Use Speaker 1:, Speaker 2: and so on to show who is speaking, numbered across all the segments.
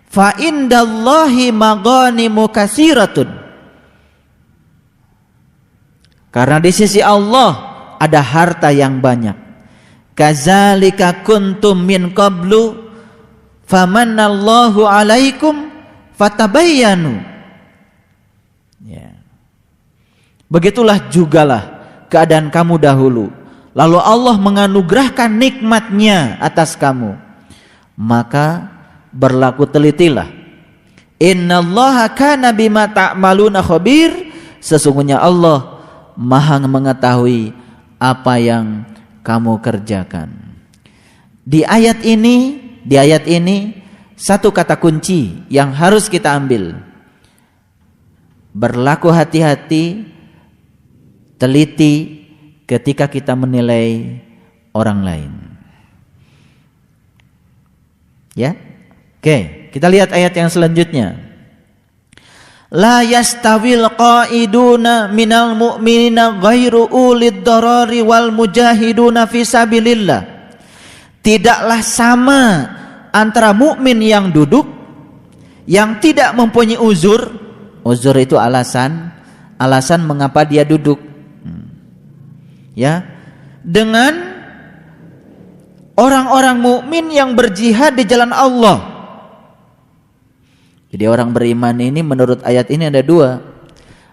Speaker 1: fa indallahi maghanimu katsiratun. Karena di sisi Allah ada harta yang banyak. Kadzalika kuntum min qablu famanallahu alaikum fatabayyanu. Ya. Begitulah jugalah keadaan kamu dahulu. Lalu Allah menganugerahkan nikmatnya atas kamu. Maka berlaku telitilah. Innallaha kana bima ta'maluna khabir. Sesungguhnya Allah Maha mengetahui apa yang kamu kerjakan. Di ayat ini satu kata kunci yang harus kita ambil. Berlaku hati-hati, teliti ketika kita menilai orang lain. Ya. Oke, kita lihat ayat yang selanjutnya. La yastawil qa'iduna minal mu'minina ghairu ulid darari wal mujahiduna fi sabilillah. Tidaklah sama antara mukmin yang duduk yang tidak mempunyai uzur. Uzur itu alasan mengapa dia duduk. Ya, dengan orang-orang mukmin yang berjihad di jalan Allah. Jadi orang beriman ini menurut ayat ini ada dua.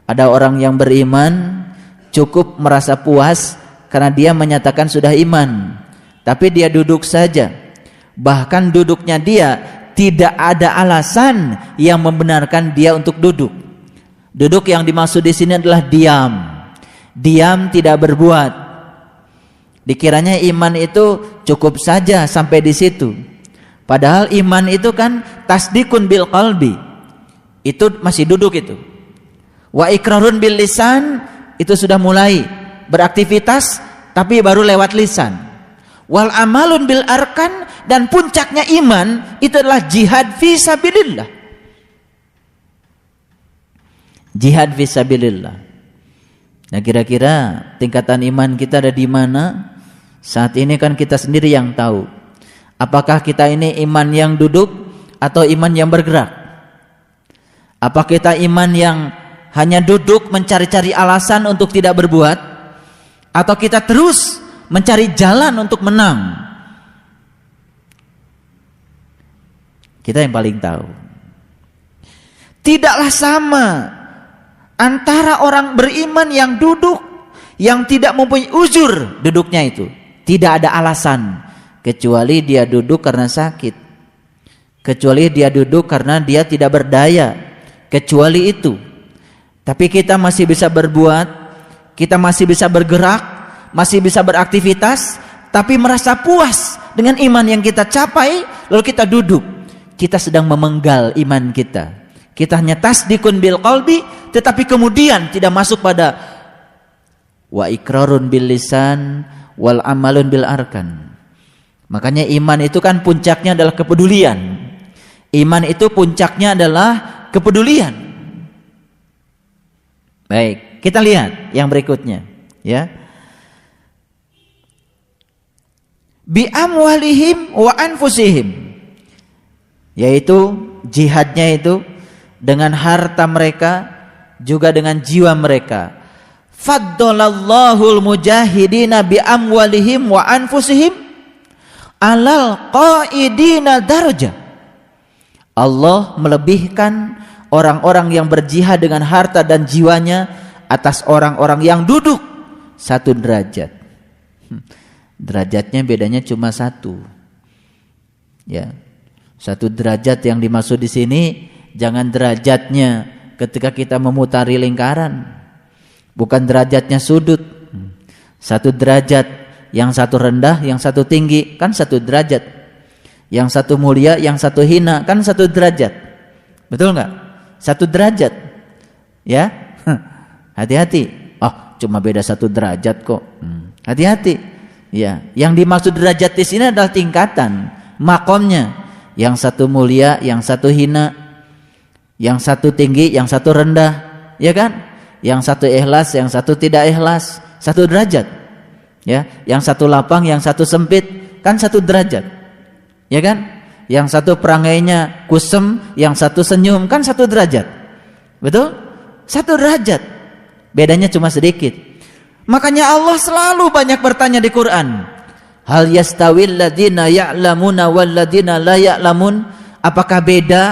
Speaker 1: Ada orang yang beriman cukup merasa puas karena dia menyatakan sudah iman, tapi dia duduk saja. Bahkan duduknya dia tidak ada alasan yang membenarkan dia untuk duduk. Duduk yang dimaksud di sini adalah diam. Diam tidak berbuat. Dikiranya iman itu cukup saja sampai di situ. Padahal iman itu kan tasdikun bil qalbi. Itu masih duduk itu. Wa ikrarun bil lisan itu sudah mulai beraktivitas tapi baru lewat lisan. Wal amalun bil arkan, dan puncaknya iman itu adalah jihad fi sabilillah. Jihad fi sabilillah. Nah, kira-kira tingkatan iman kita ada di mana? Saat ini kan kita sendiri yang tahu. Apakah kita ini iman yang duduk atau iman yang bergerak? Apa kita iman yang hanya duduk mencari-cari alasan untuk tidak berbuat? Atau kita terus mencari jalan untuk menang? Kita yang paling tahu. Tidaklah sama antara orang beriman yang duduk, yang tidak mempunyai uzur duduknya itu. Tidak ada alasan, kecuali dia duduk karena sakit, kecuali dia duduk karena dia tidak berdaya, kecuali itu. Tapi kita masih bisa berbuat, kita masih bisa bergerak, masih bisa beraktivitas, tapi merasa puas dengan iman yang kita capai, lalu kita duduk. Kita sedang memenggal iman kita. Kita hanya tasdikun bil qalbi, tetapi kemudian tidak masuk pada wa ikrarun bil lisan wal amalun bil arkan. Makanya iman itu kan puncaknya adalah kepedulian. Iman itu puncaknya adalah kepedulian. Baik, kita lihat yang berikutnya, ya. Bi amwalihim wa anfusihim, yaitu jihadnya itu dengan harta mereka juga dengan jiwa mereka. Faddalallahu mujahidina bi amwalihim wa anfusihim alal qaidina darajah. Allah melebihkan orang-orang yang berjihad dengan harta dan jiwanya atas orang-orang yang duduk satu derajat. Derajatnya bedanya cuma satu. Ya. Satu derajat yang dimaksud di sini jangan derajatnya ketika kita memutari lingkaran. Bukan derajatnya sudut. Satu derajat, yang satu rendah, yang satu tinggi, kan satu derajat. Yang satu mulia, yang satu hina, kan satu derajat. Betul nggak? Satu derajat. Ya, hati-hati. Oh, cuma beda satu derajat kok. Hati-hati. Ya, yang dimaksud derajat di sini adalah tingkatan, makomnya. Yang satu mulia, yang satu hina, yang satu tinggi, yang satu rendah, ya kan? Yang satu ikhlas, yang satu tidak ikhlas, satu derajat. Ya, yang satu lapang, yang satu sempit, kan satu derajat. Ya kan? Yang satu perangainya kusem, yang satu senyum, kan 1 derajat. Betul? 1 derajat. Bedanya cuma sedikit. Makanya Allah selalu banyak bertanya di Quran. Hal yastawil ladzina ya'lamuna wal ladzina la ya'lamun? Apakah beda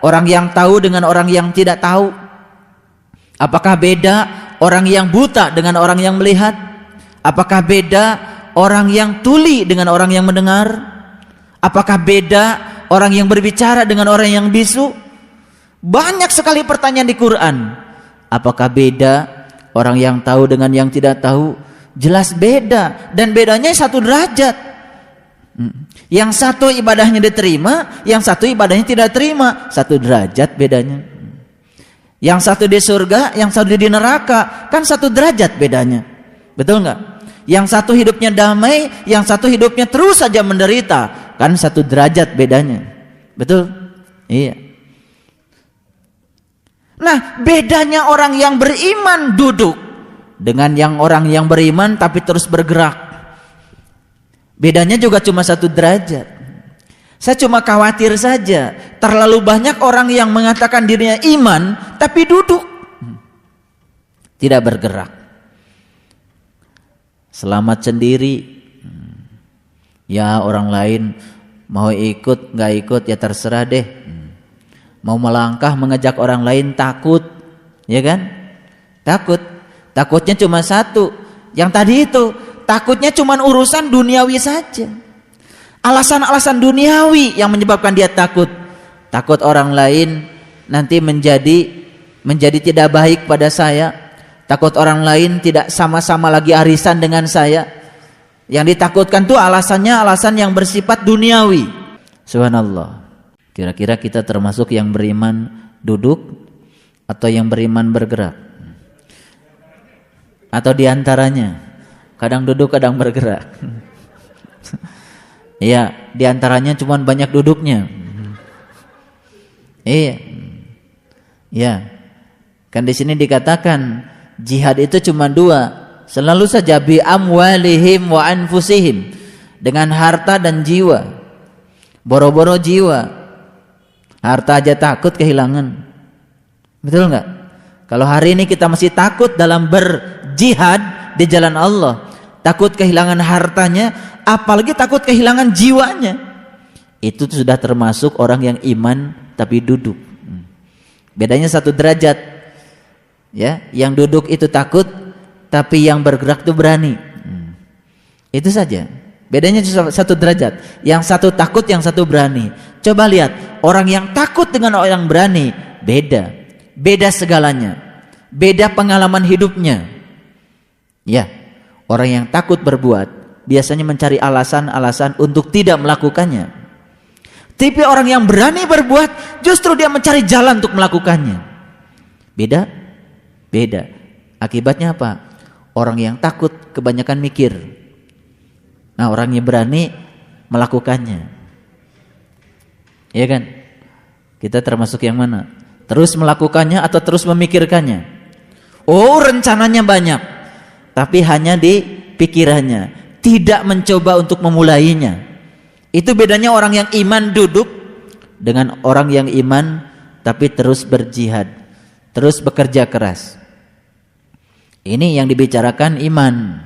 Speaker 1: orang yang tahu dengan orang yang tidak tahu? Apakah beda orang yang buta dengan orang yang melihat? Apakah beda orang yang tuli dengan orang yang mendengar? Apakah beda orang yang berbicara dengan orang yang bisu? Banyak sekali pertanyaan di Quran. Apakah beda orang yang tahu dengan yang tidak tahu? Jelas beda, dan bedanya 1 derajat. Yang satu ibadahnya diterima, yang satu ibadahnya tidak terima. 1 derajat bedanya. Yang satu di surga, yang satu di neraka, kan 1 derajat bedanya. Betul nggak? Yang satu hidupnya damai, yang satu hidupnya terus saja menderita, kan 1 derajat bedanya. Betul? Iya. Nah, bedanya orang yang beriman duduk dengan yang orang yang beriman tapi terus bergerak. Bedanya juga cuma 1 derajat. Saya cuma khawatir saja, terlalu banyak orang yang mengatakan dirinya iman tapi duduk, tidak bergerak. Selamat sendiri. Ya, orang lain mau ikut nggak ikut ya terserah deh. Mau melangkah mengajak orang lain takut, ya kan? Takut. Takutnya cuma 1. Yang tadi itu takutnya cuma urusan duniawi saja. Alasan-alasan duniawi yang menyebabkan dia takut. Takut orang lain nanti menjadi tidak baik pada saya. Takut orang lain tidak sama-sama lagi arisan dengan saya. Yang ditakutkan tuh alasannya alasan yang bersifat duniawi. Subhanallah. Kira-kira kita termasuk yang beriman duduk atau yang beriman bergerak? Atau diantaranya? Kadang duduk, kadang bergerak. Iya, diantaranya cuma banyak duduknya. Iya, ya. Kan di sini dikatakan jihad itu cuma 2. Selalu saja bi amwalihim wa anfusihim, dengan harta dan jiwa. Boro-boro jiwa. Harta aja takut kehilangan. Betul nggak? Kalau hari ini kita masih takut dalam berjihad di jalan Allah, takut kehilangan hartanya, apalagi takut kehilangan jiwanya. Itu sudah termasuk orang yang iman tapi duduk. Bedanya 1 derajat. Ya, yang duduk itu takut, tapi yang bergerak itu berani. Itu saja. Bedanya 1 derajat. Yang satu takut, yang satu berani. Coba lihat, orang yang takut dengan orang yang berani beda. Beda segalanya. Beda pengalaman hidupnya. Ya, orang yang takut berbuat biasanya mencari alasan-alasan untuk tidak melakukannya. Tapi orang yang berani berbuat justru dia mencari jalan untuk melakukannya. Beda? Beda. Akibatnya apa? Orang yang takut kebanyakan mikir. Nah, orang yang berani melakukannya. Iya kan? Kita termasuk yang mana? Terus melakukannya atau terus memikirkannya? Oh, rencananya banyak, tapi hanya di pikirannya, tidak mencoba untuk memulainya. Itu bedanya orang yang iman duduk dengan orang yang iman tapi terus berjihad, terus bekerja keras. Ini yang dibicarakan iman.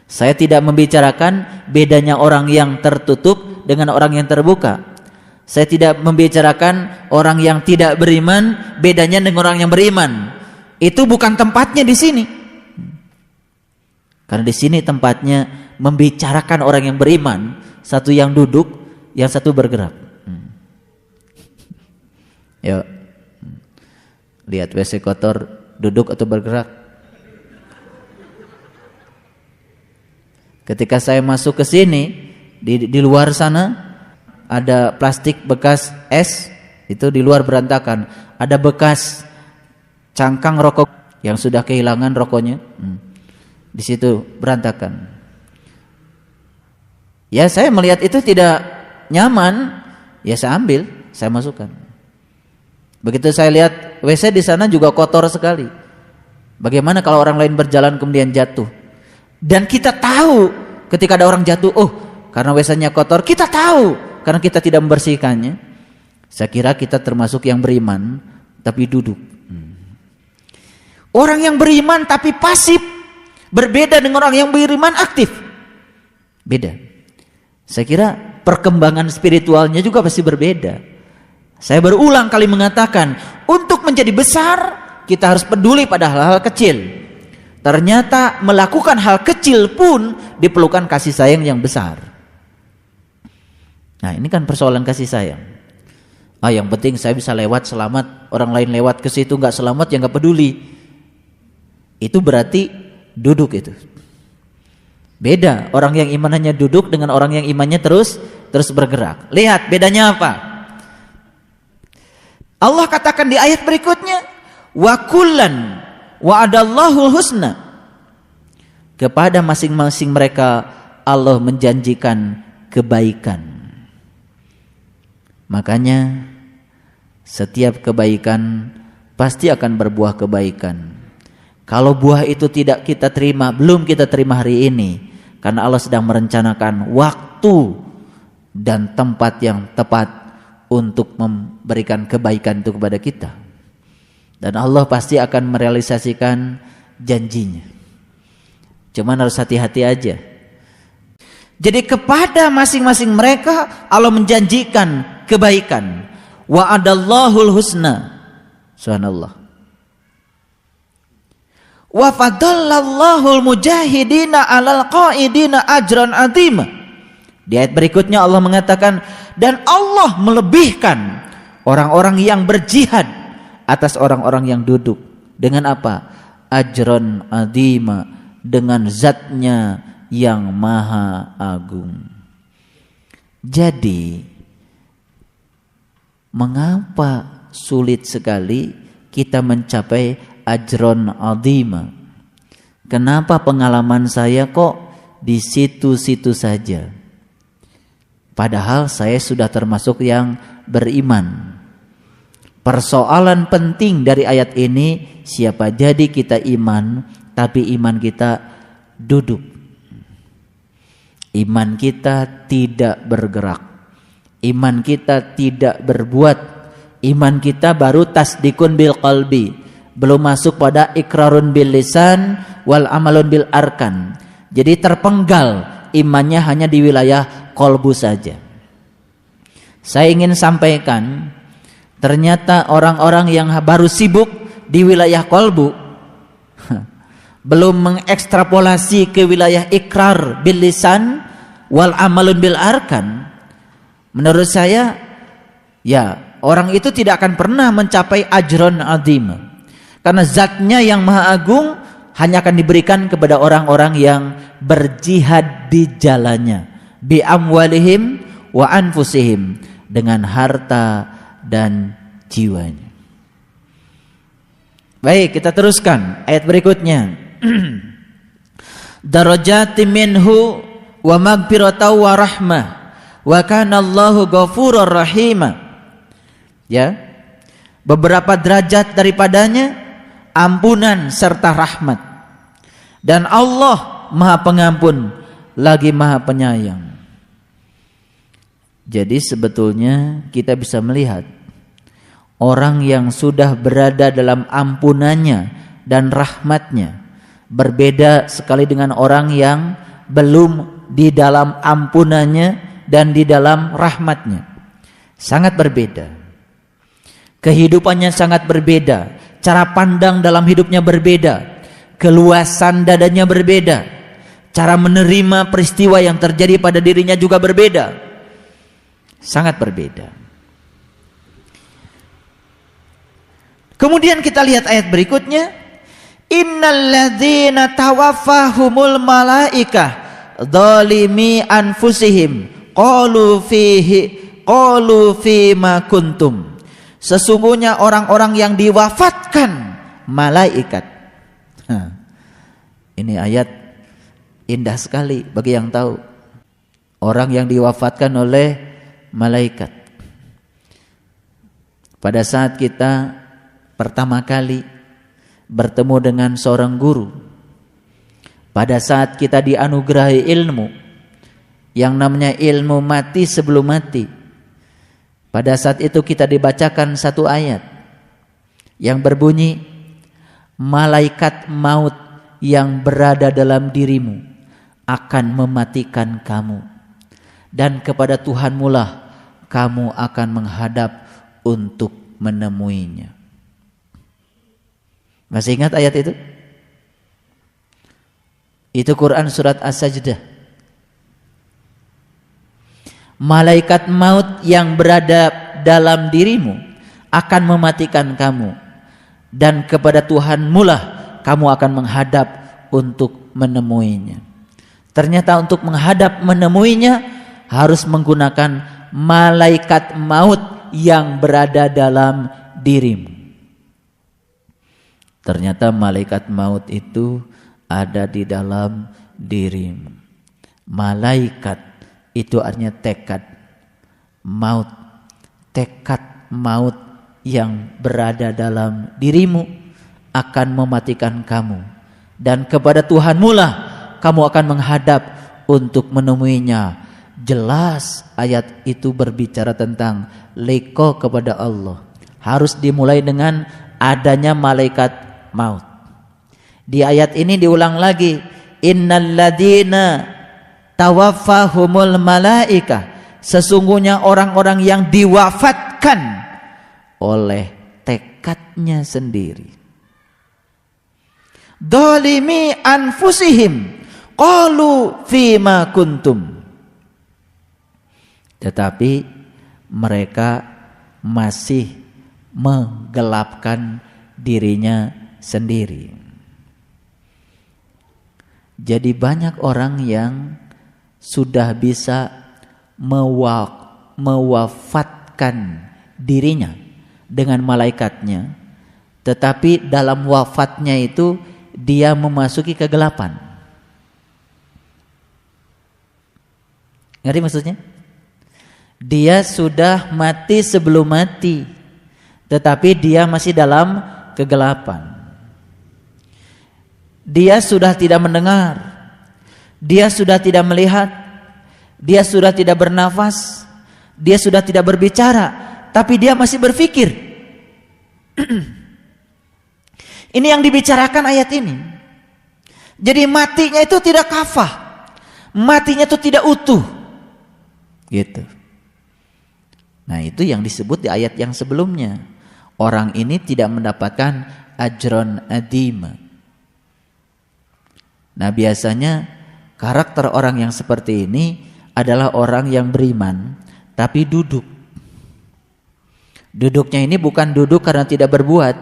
Speaker 1: Saya tidak membicarakan bedanya orang yang tertutup dengan orang yang terbuka. Saya tidak membicarakan orang yang tidak beriman bedanya dengan orang yang beriman. Itu bukan tempatnya di sini. Karena di sini tempatnya membicarakan orang yang beriman, satu yang duduk, yang satu bergerak. Yuk. Lihat WC kotor, duduk atau bergerak? Ketika saya masuk ke sini, di luar sana ada plastik bekas es, itu di luar berantakan. Ada bekas cangkang rokok yang sudah kehilangan rokoknya, di situ berantakan. Ya, saya melihat itu tidak nyaman, ya saya ambil, saya masukkan. Begitu saya lihat WC di sana juga kotor sekali. Bagaimana kalau orang lain berjalan kemudian jatuh? Dan kita tahu ketika ada orang jatuh, oh karena WC-nya kotor, kita tahu karena kita tidak membersihkannya, saya kira kita termasuk yang beriman tapi duduk. Orang yang beriman tapi pasif berbeda dengan orang yang beriman aktif. Beda. Saya kira perkembangan spiritualnya juga pasti berbeda. Saya berulang kali mengatakan, untuk menjadi besar kita harus peduli pada hal-hal kecil. Ternyata melakukan hal kecil pun diperlukan kasih sayang yang besar. Nah, ini kan persoalan kasih sayang. Yang penting saya bisa lewat selamat, orang lain lewat ke situ nggak selamat ya nggak peduli. Itu berarti duduk itu. Beda orang yang imannya duduk dengan orang yang imannya terus bergerak. Lihat bedanya apa? Allah katakan di ayat berikutnya, wa kullan wa'adallahu husna. Kepada masing-masing mereka Allah menjanjikan kebaikan. Makanya setiap kebaikan pasti akan berbuah kebaikan. Kalau buah itu tidak kita terima, belum kita terima hari ini, karena Allah sedang merencanakan waktu dan tempat yang tepat untuk memberikan kebaikan itu kepada kita. Dan Allah pasti akan merealisasikan janjinya. Cuman harus hati-hati aja. Jadi kepada masing-masing mereka Allah menjanjikan kebaikan. Wa'adallahul husna. Subhanallah. Wa fadallallahul mujahidina 'alal qa'idina ajran 'azima. Di ayat berikutnya Allah mengatakan, dan Allah melebihkan orang-orang yang berjihad atas orang-orang yang duduk. Dengan apa? Ajran 'azima, dengan zatnya yang maha agung. Jadi mengapa sulit sekali kita mencapai ajron azima? Kenapa pengalaman saya kok di situ-situ saja? Padahal saya sudah termasuk yang beriman. Persoalan penting dari ayat ini, siapa jadi kita iman, tapi iman kita duduk. Iman kita tidak bergerak. Iman kita tidak berbuat. Iman kita baru tasdikun bil qalbi, belum masuk pada ikrarun bil lisan wal amalun bil arkan. Jadi terpenggal imannya hanya di wilayah kolbu saja. Saya ingin sampaikan, ternyata orang-orang yang baru sibuk di wilayah kolbu belum mengekstrapolasi ke wilayah ikrar bil lisan wal amalun bil arkan. Menurut saya, ya, orang itu tidak akan pernah mencapai ajron azim. Karena zatnya yang maha agung hanya akan diberikan kepada orang-orang yang berjihad di jalannya, bi amwalihim wa anfusihim, dengan harta dan jiwanya. Baik, kita teruskan ayat berikutnya. Darajatin minhu wa magfiratan wa rahmah wa kana Allahu ghafurur rahima. Ya, beberapa derajat daripadanya ampunan serta rahmat, dan Allah maha pengampun lagi maha penyayang. Jadi sebetulnya kita bisa melihat orang yang sudah berada dalam ampunannya dan rahmatnya berbeda sekali dengan orang yang belum di dalam ampunannya dan di dalam rahmatnya. Sangat berbeda. Kehidupannya sangat berbeda. Cara pandang dalam hidupnya berbeda. Keluasan dadanya berbeda. Cara menerima peristiwa yang terjadi pada dirinya juga berbeda. Sangat berbeda. Kemudian kita lihat ayat berikutnya. Innalladzina tawaffahumul malaikah dzalimi anfusihim qalu fima kuntum. Sesungguhnya orang-orang yang diwafatkan malaikat. Ini ayat indah sekali bagi yang tahu. Orang yang diwafatkan oleh malaikat. Pada saat kita pertama kali bertemu dengan seorang guru, pada saat kita dianugerahi ilmu, yang namanya ilmu mati sebelum mati. Pada saat itu kita dibacakan satu ayat yang berbunyi, malaikat maut yang berada dalam dirimu akan mematikan kamu, dan kepada Tuhanmu lah kamu akan menghadap untuk menemuinya. Masih ingat ayat itu? Itu Quran surat As-Sajdah. Malaikat maut yang berada dalam dirimu akan mematikan kamu, dan kepada Tuhanmu lah kamu akan menghadap untuk menemuinya. Ternyata untuk menghadap menemuinya harus menggunakan malaikat maut yang berada dalam dirimu. Ternyata malaikat maut itu ada di dalam dirimu. Malaikat itu artinya tekad maut. Tekad maut yang berada dalam dirimu akan mematikan kamu, dan kepada Tuhanmu lah kamu akan menghadap untuk menemuinya. Jelas ayat itu berbicara tentang liqa kepada Allah. Harus dimulai dengan adanya malaikat maut. Di ayat ini diulang lagi, innal ladzina tawaffahumul malaika, sesungguhnya orang-orang yang diwafatkan oleh tekadnya sendiri. Dzalimi anfusihim qalu fima kuntum, tetapi mereka masih menggelapkan dirinya sendiri. Jadi banyak orang yang sudah bisa mewafatkan dirinya dengan malaikatnya, tetapi dalam wafatnya itu dia memasuki kegelapan. Ngerti maksudnya? Dia sudah mati sebelum mati, tetapi dia masih dalam kegelapan. Dia sudah tidak mendengar, dia sudah tidak melihat, dia sudah tidak bernafas, dia sudah tidak berbicara, tapi dia masih berpikir. Ini yang dibicarakan ayat ini. Jadi matinya itu tidak kafah, matinya itu tidak utuh, gitu. Nah itu yang disebut di ayat yang sebelumnya. Orang ini tidak mendapatkan ajron adima. Nah biasanya karakter orang yang seperti ini adalah orang yang beriman tapi duduk. Duduknya ini bukan duduk karena tidak berbuat.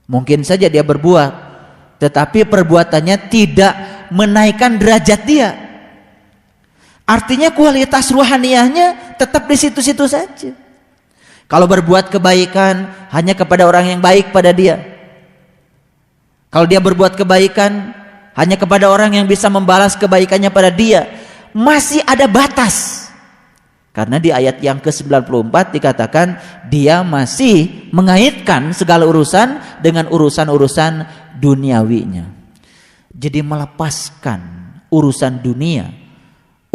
Speaker 1: Mungkin saja dia berbuat, tetapi perbuatannya tidak menaikkan derajat dia. Artinya kualitas ruhaniyahnya tetap di situ-situ saja. Kalau berbuat kebaikan hanya kepada orang yang baik pada dia. Kalau dia berbuat kebaikan hanya kepada orang yang bisa membalas kebaikannya pada dia, masih ada batas. Karena di ayat yang ke-94 dikatakan dia masih mengaitkan segala urusan dengan urusan-urusan duniawinya. Jadi melepaskan urusan dunia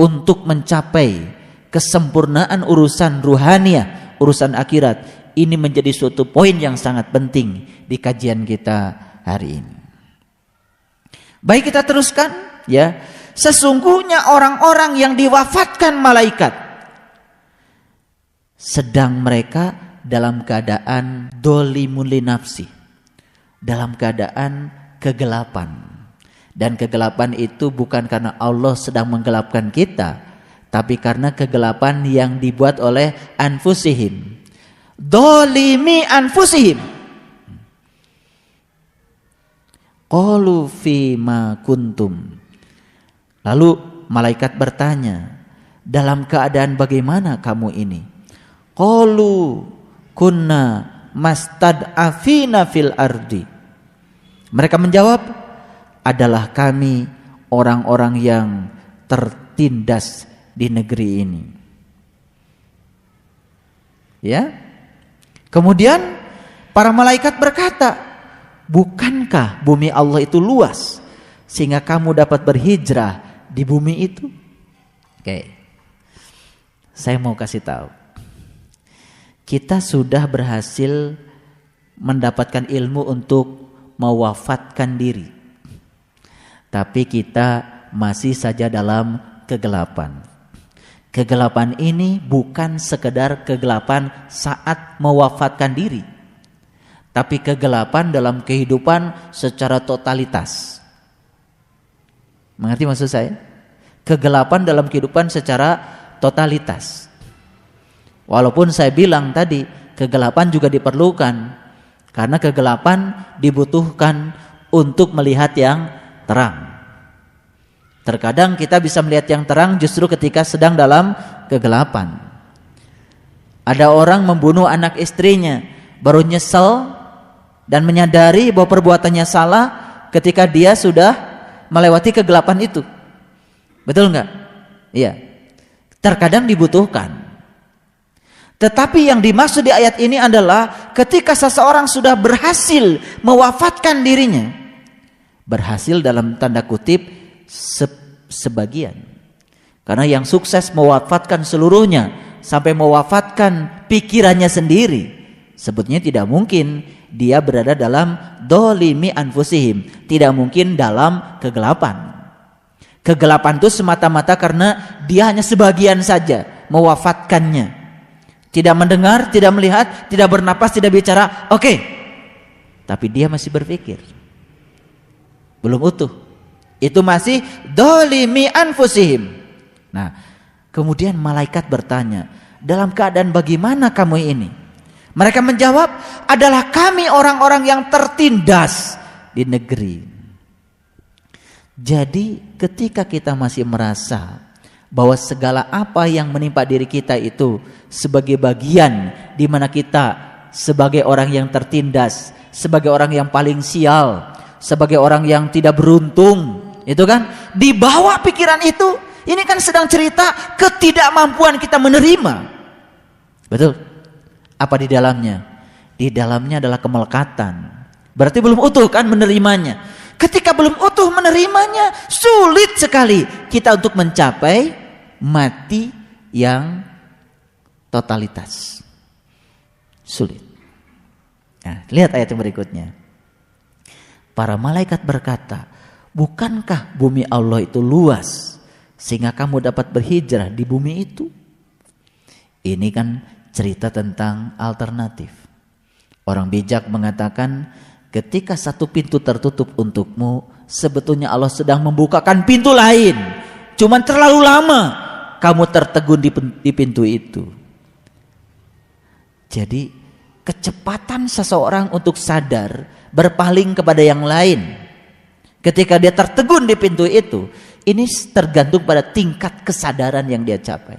Speaker 1: untuk mencapai kesempurnaan urusan ruhaniyah, urusan akhirat. Ini menjadi suatu poin yang sangat penting di kajian kita hari ini. Baik, kita teruskan ya. Sesungguhnya orang-orang yang diwafatkan malaikat sedang mereka dalam keadaan dolimun li nafsi, dalam keadaan kegelapan. Dan kegelapan itu bukan karena Allah sedang menggelapkan kita, tapi karena kegelapan yang dibuat oleh anfusihim. Dolimi anfusihim. Qalu fima kuntum. Lalu malaikat bertanya, dalam keadaan bagaimana kamu ini? Qalu kunna mastad'afina fil ardi. Mereka menjawab, adalah kami orang-orang yang tertindas di negeri ini. Ya. Kemudian para malaikat berkata, bukankah bumi Allah itu luas sehingga kamu dapat berhijrah di bumi itu? Oke. Saya mau kasih tahu. Kita sudah berhasil mendapatkan ilmu untuk mewafatkan diri. Tapi kita masih saja dalam kegelapan. Kegelapan ini bukan sekedar kegelapan saat mewafatkan diri, tapi kegelapan dalam kehidupan secara totalitas. Mengerti maksud saya? Kegelapan dalam kehidupan secara totalitas. Walaupun saya bilang tadi kegelapan juga diperlukan, karena kegelapan dibutuhkan untuk melihat yang terang. Terkadang kita bisa melihat yang terang justru ketika sedang dalam kegelapan. Ada orang membunuh anak istrinya, baru nyesel dan menyadari bahwa perbuatannya salah ketika dia sudah melewati kegelapan itu. Betul enggak? Iya. Terkadang dibutuhkan. Tetapi yang dimaksud di ayat ini adalah ketika seseorang sudah berhasil mewafatkan dirinya. Berhasil dalam tanda kutip sebagian. Karena yang sukses mewafatkan seluruhnya sampai mewafatkan pikirannya sendiri, sebetulnya tidak mungkin dia berada dalam dolimi anfusihim, tidak mungkin dalam kegelapan. Kegelapan itu semata-mata karena dia hanya sebagian saja mewafatkannya. Tidak mendengar, tidak melihat, tidak bernapas, tidak bicara. Oke. Tapi dia masih berpikir. Belum utuh. Itu masih dolimi anfusihim. Nah, kemudian malaikat bertanya, dalam keadaan bagaimana kamu ini? Mereka menjawab, adalah kami orang-orang yang tertindas di negeri. Jadi ketika kita masih merasa bahwa segala apa yang menimpa diri kita itu sebagai bagian di mana kita sebagai orang yang tertindas, sebagai orang yang paling sial, sebagai orang yang tidak beruntung, itu kan dibawa pikiran itu, ini kan sedang cerita ketidakmampuan kita menerima. Betul? Apa di dalamnya? Di dalamnya adalah kemelekatan. Berarti belum utuh kan menerimanya. Ketika belum utuh menerimanya, sulit sekali kita untuk mencapai mati yang totalitas. Sulit. Nah, lihat ayat yang berikutnya. Para malaikat berkata, bukankah bumi Allah itu luas sehingga kamu dapat berhijrah di bumi itu? Ini kan cerita tentang alternatif. Orang bijak mengatakan, ketika satu pintu tertutup untukmu, sebetulnya Allah sedang membukakan pintu lain. Cuman terlalu lama kamu tertegun di pintu itu. Jadi kecepatan seseorang untuk sadar berpaling kepada yang lain ketika dia tertegun di pintu itu, ini tergantung pada tingkat kesadaran yang dia capai.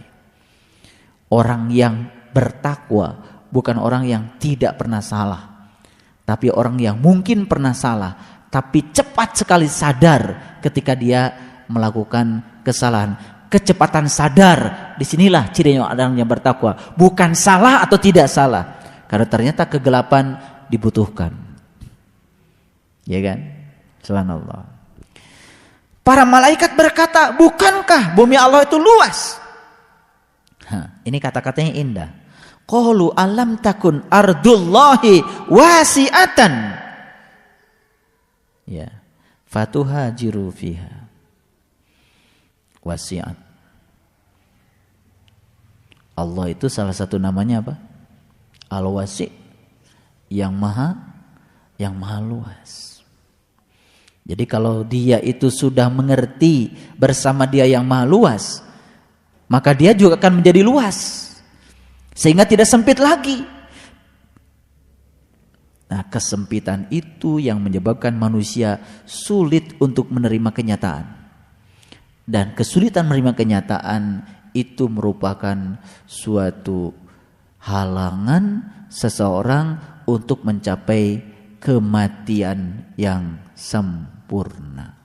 Speaker 1: Orang yang bertakwa bukan orang yang tidak pernah salah, tapi orang yang mungkin pernah salah, tapi cepat sekali sadar ketika dia melakukan kesalahan. Kecepatan sadar, disinilah cirinya orang yang bertakwa. Bukan salah atau tidak salah, karena ternyata kegelapan dibutuhkan. Ya kan? Subhanallah. Para malaikat berkata, bukankah bumi Allah itu luas? Ini kata-katanya indah. Qalu alam takun ardullahi wasi'atan. Ya. Fatuhajiru fiha. Wasi'at. Allah itu salah satu namanya apa? Al-Wasi', yang maha luas. Jadi kalau dia itu sudah mengerti bersama dia yang maha luas, maka dia juga akan menjadi luas. Sehingga tidak sempit lagi. Nah, kesempitan itu yang menyebabkan manusia sulit untuk menerima kenyataan. Dan kesulitan menerima kenyataan itu merupakan suatu halangan seseorang untuk mencapai kematian yang sempurna.